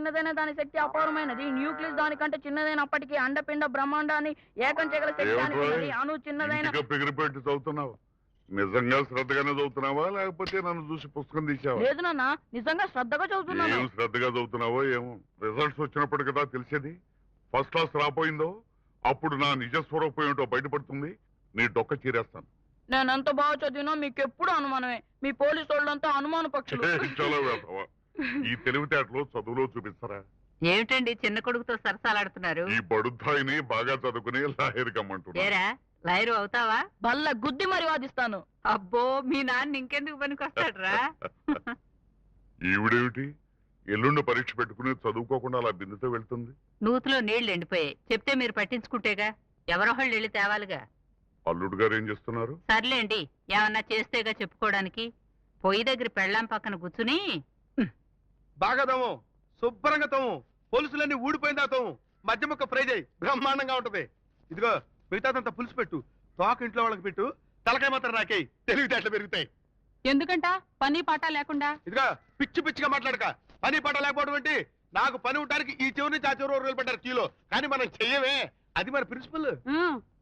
చిన్నదైన దాని శక్తి అపారమైనది. న్యూక్లియస్ దానికంటే చిన్నదైనప్పటికీ అండపిండ బ్రహ్మాండాన్ని ఏకం చేయగల శక్తి దానికి ఉన్నది. అణు చిన్నదైన పెగిరిపెట్టి చదువుతున్నావు. నిజంగా శ్రద్ధగానే చదువుతున్నావా లేకపోతే నన్ను చూసి పుస్తకం తీసావా? లేదు నాన్న, నిజంగా శ్రద్ధగా చదువుతున్నాను. ఏం శ్రద్ధగా చదువుతున్నావో ఏమో. రిజల్ట్స్ వచ్చినప్పుడు కదా తెలిసేది. ఫస్ట్ క్లాస్ రాపోయిందో అప్పుడు నా నిజ స్వరూపం ఏమిటో బయటపడుతుంది. నీ డొక్క చీరేస్తాను. నేనెంత బాగా చదివినా మీకెప్పుడు అనుమానమే. మీ పోలీసు వాళ్ళంతా అనుమాన పక్షులు. చలో వెళ్తావా? ఈ తెలివితేటలో చదువులో చూపిస్తారా? ఏమిటండి చిన్న కొడుకుతో సరసాలాడుతున్నారు? ఈ బడుద్దాయిని బాగా చదువుకుని లాయర్ కమ్మంటున్నా. ఏరా లాయరు అవుతావా? బల్ల గుద్ది మరి వాదిస్తాను. అబ్బో మీ నాన్న ఇంకెందుకు పనికొస్తాడ్రా? ఈవిడేమిటి ఎల్లుండి పరీక్ష పెట్టుకుని చదువుకోకుండా అలా బిందుతో వెళ్తుంది? నూతులో నీళ్లు ఎండిపోయాయి. చెప్తే మీరు పట్టించుకుంటేగా. ఎవరోహళ్ళు వెళ్ళి తేవాలిగా. అల్లుడు గారు ఏం చేస్తున్నారు? సర్లేండి, ఏమన్నా చేస్తేగా చెప్పుకోవడానికి. పొయ్యి దగ్గర పెళ్ళాం పక్కన కూర్చుని బాగా తమ్ము, శుభ్రంగా తమ్ము, పులుసులన్నీ ఊడిపోయిందా తమ్ము, మధ్య ముక్క ఫ్రై చేయి, బ్రహ్మాండంగా ఉంటది. ఇదిగో మిగతాదంతా పులుసు పెట్టు, తోక ఇంట్లో వాళ్ళకి పెట్టు, తలకాయ మాత్రం నాకే, తెలివితేటలు పెరుగుతాయి. ఎందుకంట పని పాట లేకుండా? ఇదిగో పిచ్చి పిచ్చిగా మాట్లాడక. పని పాట లేకపోవడం ఏంటి? నాకు పని ఉండడానికి ఈ చివరి నుంచి ఆ చివరి వరకు పెట్టారు కిలో, కానీ మనం చెయ్యమే. అది మన ప్రిన్సిపల్.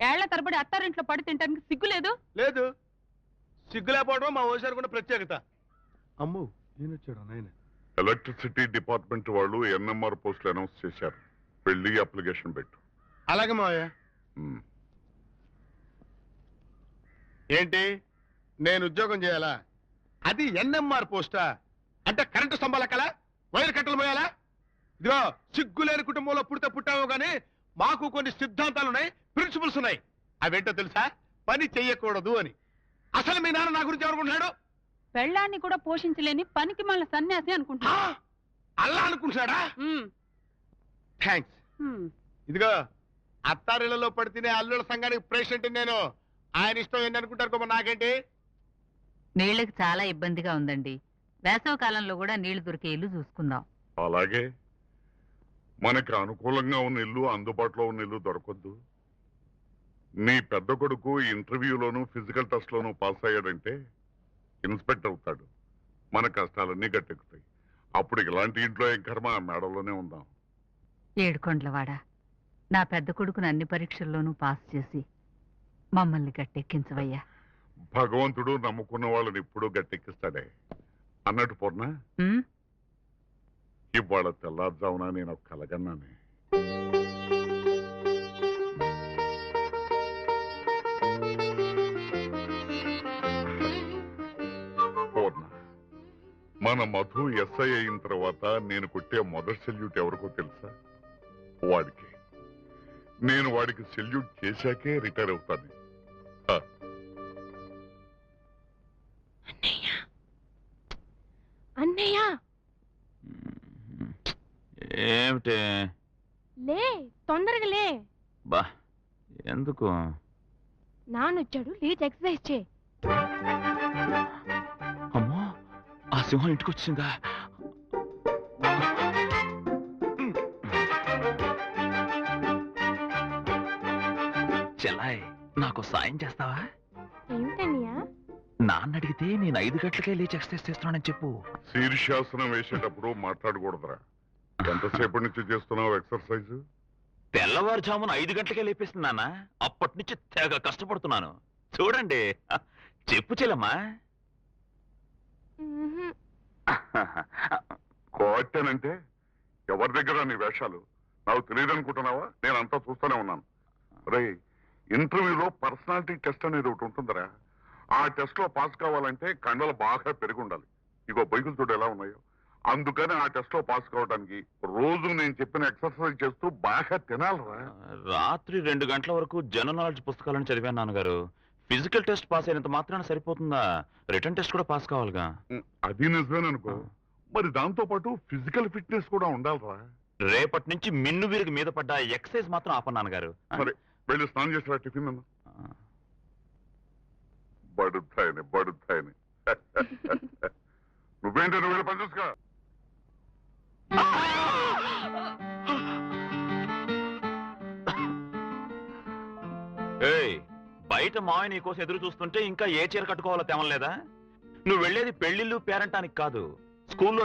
ఏళ్ల తరబడి అత్తారింట్లో పడి తింటానికి సిగ్గు లేదు? లేదు, సిగ్గు లేకపోవడం మా ఓసారి కూడా ప్రత్యేకత. అమ్ము నేనొచ్చాడు నాయన. ఎలక్ట్రిసిటీ డిపార్ట్మెంట్ వాళ్ళు ఎన్ఎంఆర్ పోస్టులు అనౌన్స్ చేశారు. వెళ్ళి అప్లికేషన్ పెట్టు. అలాగే మావయ్య. ఉమ్. ఏంటి నేను ఉద్యోగం చేయాలా? అది ఎన్ఎంఆర్ పోస్టా? అంటే కరెంటు స్తంభాల కల వైర్ కట్టలు మోయాలా? ఇదిగో సిగ్గు లేని కుటుంబంలో పుట్టావో గానీ మాకు కొన్ని సిద్ధాంతాలు ఉన్నాయి, ప్రిన్సిపల్స్ ఉన్నాయి. అవేంటో తెలుసా? పని చెయ్యకూడదు అని. అసలు మీ నాన్న నా గురించి ఎవరుకుంటున్నాడు? పెళ్ళాన్ని కూడా పోషించలేని పనికి మళ్ళీ సన్యాసి అనుకుంటా. అల్లా అనుకుంటున్నాడా? థ్యాంక్స్. ఇదిగో అత్తారిళ్లలో పడితేనే అల్లుల సంఘానికి ప్రెసిడెంట్ నేను. ఆయన ఇష్టం ఏంటి అనుకుంటారు, నాకేంటి? నీళ్లకి చాలా ఇబ్బందిగా ఉందండి. వేసవ కాలంలో కూడా నీళ్లు దొరికే ఇల్లు చూసుకుందాం. అలాగే మనకి అనుకూలంగా ఉన్న ఇల్లు, అందుబాటులో ఉన్న ఇల్లు దొరకొద్దు. నీ పెద్ద కొడుకు ఇంటర్వ్యూలోను ఫిజికల్ టెస్ట్ లోను పాస్ అయ్యాడంటే ఇన్స్పెక్టర్ అవుతాడు. మన కష్టాలన్నీ గట్టెక్కుతాయి. అప్పుడు ఇలాంటి ఇంట్లో ఏం కర్మ, మేడలోనే ఉందాం. ఏడుకొండలవాడ, నా పెద్ద కొడుకును అన్ని పరీక్షల్లోనూ పాస్ చేసి మమ్మల్ని గట్టెక్కించవయ్యా. భగవంతుడు నమ్ముకున్న వాళ్ళని ఎప్పుడూ గట్టెక్కిస్తాడే. అన్నట్టు పూర్ణ, ఇవాళ తెల్లారుజామున నేను ఒక కలగన్నానే. పూర్ణ, మన మధు ఎస్ఐ అయిన తర్వాత నేను కొట్టే మొదటి సెల్యూట్ ఎవరికో తెలుసా? వాడికి. నేను వాడికి సెల్యూట్ చేశాకే రిటైర్ అవుతాను. అన్నయ్య ఏమిటే? లే, తొందరగా లే. బా ఎందుకు? నాన్నొచ్చాడు, లేచి ఎక్సర్సైజ్ చే. అమ్మో, ఆ సింహం ఇంటికి వచ్చిందా? చెల్లాయ్, నాకు సాయం చేస్తావా? ఏమిటన్నయ్యా? నాన్న అడిగితే నేను 5 గంటలకే లేచి ఎక్సర్సైజ్ చేస్తున్నానని చెప్పు. శీర్షాసనం వేసేటప్పుడు మాట్లాడకూడదురా. ఎంతసేపటి నుంచి చేస్తున్నావు ఎక్సర్సైజ్? తెల్లవారుజామున 5 గంటలకే లేపేస్తున్నానా? అప్పటి నుంచి తెగ కష్టపడుతున్నాను. చూడండి, చెప్పు చెల్లమ్మా. కోటనంటే ఎవరి దగ్గర నీ వేషాలు? నాకు తెలియదు అనుకుంటున్నావా? నేను అంతా చూస్తూనే ఉన్నాను. రే, ఇంటర్వ్యూలో పర్సనాలిటీ టెస్ట్ అనేది ఒకటి ఉంటుందిరా. ఆ టెస్ట్ లో పాస్ కావాలంటే కండలు బాగా పెరిగి ఉండాలి. ఇగో బైకులు చూడు ఎలా ఉన్నాయో. అందుకని ఆ టెస్ట్ లో పాస్ కావడానికి రోజు నేను చెప్పిన ఎక్సర్సైజ్ చేస్తూ బాగా తినాలరా. రాత్రి 2 గంటల వరకు జనరల్ నాలెడ్జ్ పుస్తకాలను చదివాను నాన్నగారు. ఫిజికల్ టెస్ట్ పాస్ అయినంత మాత్రాన సరిపోతుందా? రిటర్న్ టెస్ట్ కూడా పాస్ కావాలిగా. అది నిజమేననుకో, మరి దాంతో పాటు ఫిజికల్ ఫిట్నెస్ కూడా ఉండాలరా. రేపటి నుంచి మిన్ను విరిగి మీద పడ్డ ఎక్సర్సైజ్ మాత్రం ఆపను నాన్నగారు. సరే, వెళ్ళి స్నానం చేసిరా. టిఫిన్ అన్న బడుతాయని నువ్వేంటి? నువ్వు వెళ్ళి పని చూసుకో. బయట మాయ నీ కోసం ఎదురు చూస్తుంటే ఇంకా ఏ చీర కట్టుకోవాలో తెమలేదా? నువ్వు వెళ్ళేది పెళ్లిళ్ళు పేరంటానికి కాదు, స్కూల్లో